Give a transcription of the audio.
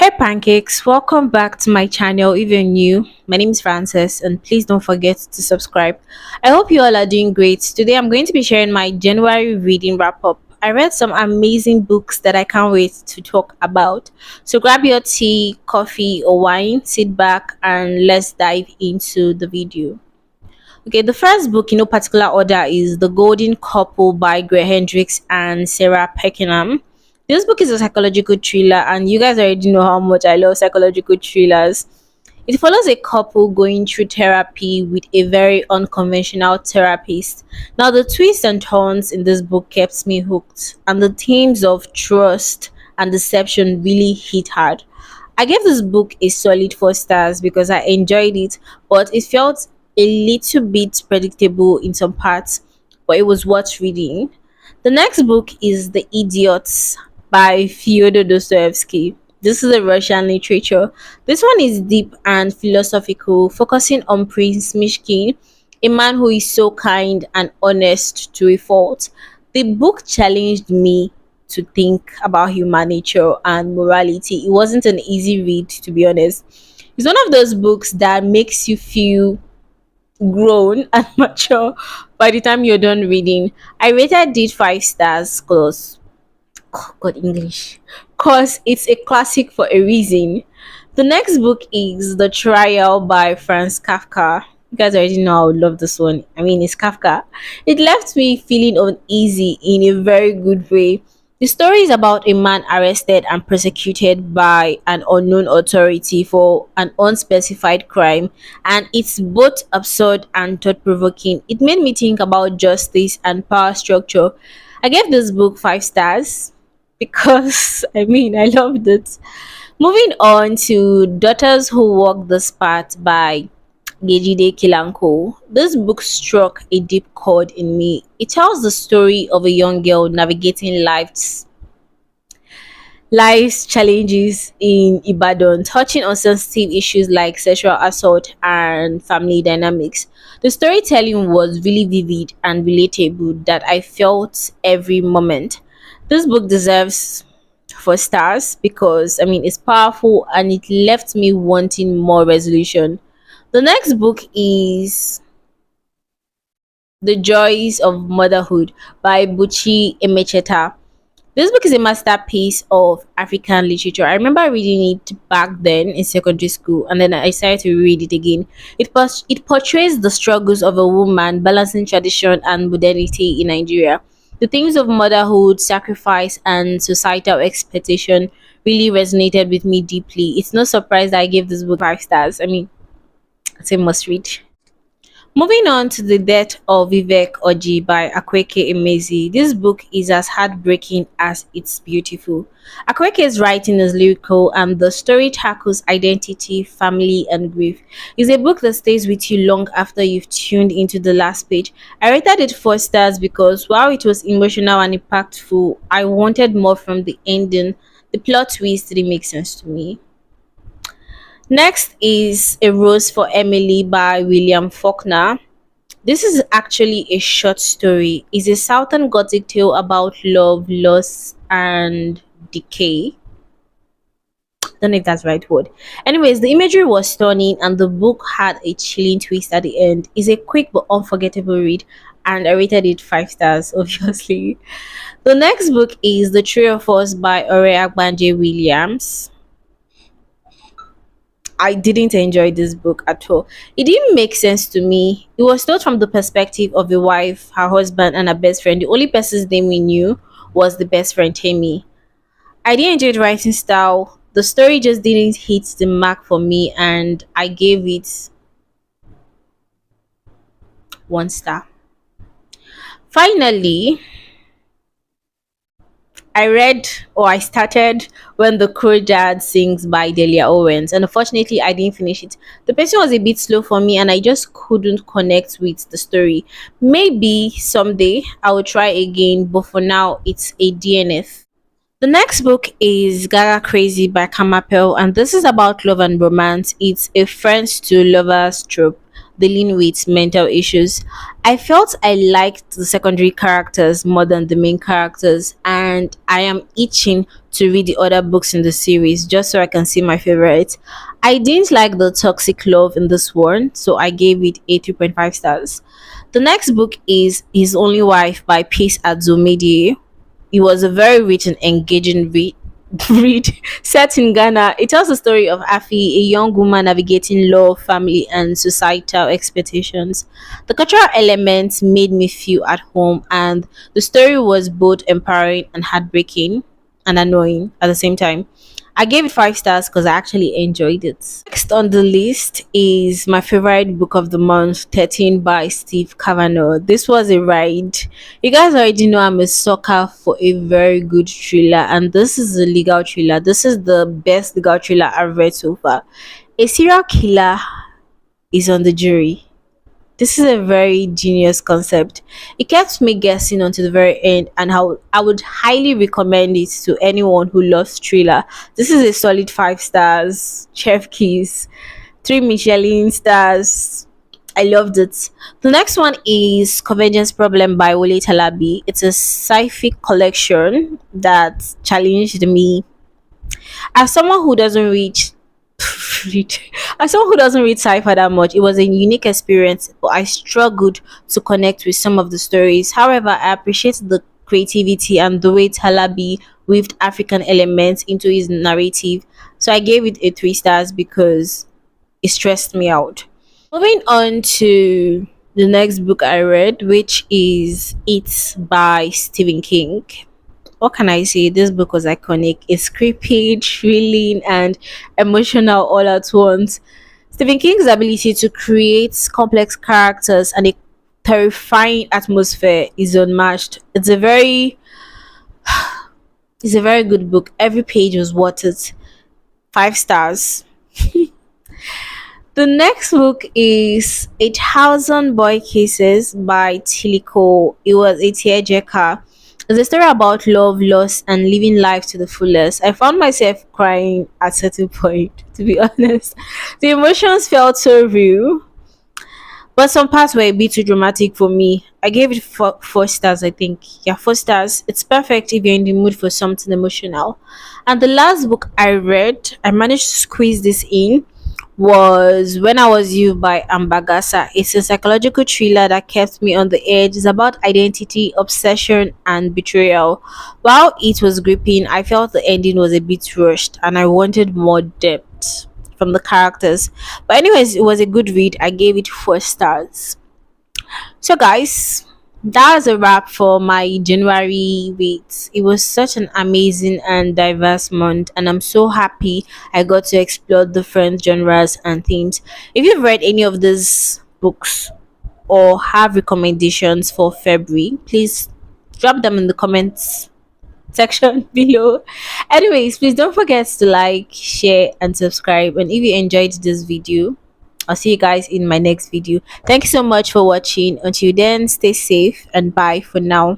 Hi pancakes, welcome back to my channel if you're new. My name is Frances and please don't forget to subscribe. I hope you all are doing great. Today I'm going to be sharing my January reading wrap up. I read some amazing books that I can't wait to talk about. So grab your tea, coffee or wine, sit back and let's dive into the video. Okay, the first book in no particular order is The Golden Couple by Greg Hendricks and Sarah Peckinham. This book is a psychological thriller, and you guys already know how much I love psychological thrillers. It follows a couple going through therapy with a very unconventional therapist. Now, the twists and turns in this book kept me hooked, and the themes of trust and deception really hit hard. I gave this book a solid 4 stars because I enjoyed it, but it felt a little bit predictable in some parts, but it was worth reading. The next book is The Idiots by Fyodor Dostoevsky. This is a Russian literature. This one is deep and philosophical, focusing on Prince Mishkin, a man who is so kind and honest to a fault. The book challenged me to think about human nature and morality. It wasn't an easy read, to be honest. It's one of those books that makes you feel grown and mature by the time you're done reading. I rated it 5 stars because God English. Cause it's a classic for a reason. The next book is The Trial by Franz Kafka. You guys already know I would love this one. I mean, it's Kafka. It left me feeling uneasy in a very good way. The story is about a man arrested and prosecuted by an unknown authority for an unspecified crime, and it's both absurd and thought provoking. It made me think about justice and power structure. I gave this book 5 stars because I loved it. Moving on to Daughters Who Walk This Path by Gejide Kilanko. This book struck a deep chord in me. It tells the story of a young girl navigating life's challenges in Ibadan, touching on sensitive issues like sexual assault and family dynamics. The storytelling was really vivid and relatable that I felt every moment. This book deserves 4 stars because it's powerful and it left me wanting more resolution. The next book is The Joys of Motherhood by Buchi Emecheta. This book is a masterpiece of African literature. I remember reading it back then in secondary school, and then I decided to read it again. It portrays the struggles of a woman balancing tradition and modernity in Nigeria. The themes of motherhood, sacrifice, and societal expectation really resonated with me deeply. It's no surprise that I gave this book 5 stars. It's a must read. Moving on to The Death of Vivek Oji by Akweke Emezi. This book is as heartbreaking as it's beautiful. Akweke's writing is lyrical and the story tackles identity, family, and grief. It's a book that stays with you long after you've tuned into the last page. I rated it 4 stars because while it was emotional and impactful, I wanted more from the ending. The plot twist didn't make sense to me. Next is A Rose for Emily by William Faulkner. This is actually a short story. It's a Southern Gothic tale about love, loss, and decay. Don't know if that's the right word. Anyways, the imagery was stunning and the book had a chilling twist at the end. It's a quick but unforgettable read, and I rated it 5 stars, obviously. The next book is The Three of Us by Ore Agbanje Williams. I didn't enjoy this book at all. It didn't make sense to me. It was told from the perspective of a wife, her husband, and her best friend. The only person's name we knew was the best friend, Tammy. I didn't enjoy the writing style. The story just didn't hit the mark for me, and I gave it 1 star. Finally, I started When the Crow Dad Sings by Delia Owens, and unfortunately, I didn't finish it. The pacing was a bit slow for me, and I just couldn't connect with the story. Maybe someday I will try again, but for now, it's a DNF. The next book is Gaga Crazy by Kamapel, and this is about love and romance. It's a friends to lovers trope. dealing with mental issues. I felt I liked the secondary characters more than the main characters, and I am itching to read the other books in the series just so I can see my favorite. I didn't like the toxic love in this one, so I gave it a 3.5 stars. The next book is His Only Wife by Peace Adzomedi. It was a very rich and engaging read set in Ghana. It tells the story of Afi, a young woman navigating love, family, and societal expectations. The cultural elements made me feel at home, and the story was both empowering and heartbreaking and annoying at the same time. I gave it 5 stars because I actually enjoyed it. Next on the list is my favorite book of the month, 13 by Steve Kavanaugh. This was a ride. You guys already know I'm a sucker for a very good thriller, and this is a legal thriller. This is the best legal thriller I've read so far. A serial killer is on the jury. This is a very genius concept. It kept me guessing until the very end, and how I would highly recommend it to anyone who loves thriller. This is a solid 5 stars. Chef Keys, 3 Michelin stars. I loved it. The next one is Convergence Problem by Wole Talabi. It's a sci-fi collection that challenged me. As someone who doesn't read as someone who doesn't read sci-fi that much, it was a unique experience, but I struggled to connect with some of the stories. However, I appreciate the creativity and the way Talabi weaved African elements into his narrative, so I gave it a 3 stars because it stressed me out. Moving on to the next book I read, which is It by Stephen King. What can I say? This book was iconic. It's creepy, thrilling, and emotional all at once. Stephen King's ability to create complex characters and a terrifying atmosphere is unmatched. It's a very good book. Every page was worth it. 5 stars. The next book is 8,000 Boy Cases by Tiliko. It was a tearjerker. It's a story about love, loss, and living life to the fullest. I found myself crying at a certain point, to be honest. The emotions felt so real, but some parts were a bit too dramatic for me. I gave it 4 stars, I think. Yeah, 4 stars. It's perfect if you're in the mood for something emotional. And the last book I read, I managed to squeeze this in, was When I Was You by Ambagasa. It's a psychological thriller that kept me on the edge. It's about identity, obsession, and betrayal. While it was gripping, I felt the ending was a bit rushed and I wanted more depth from the characters. But, anyways, it was a good read. I gave it 4 stars. So, guys, that's a wrap for my January reads. It was such an amazing and diverse month, and I'm so happy I got to explore different genres and themes. If you've read any of these books or have recommendations for February, please drop them in the comments section below. Anyways, please don't forget to like, share, and subscribe. And if you enjoyed this video, I'll see you guys in my next video. Thank you so much for watching. Until then, stay safe and bye for now.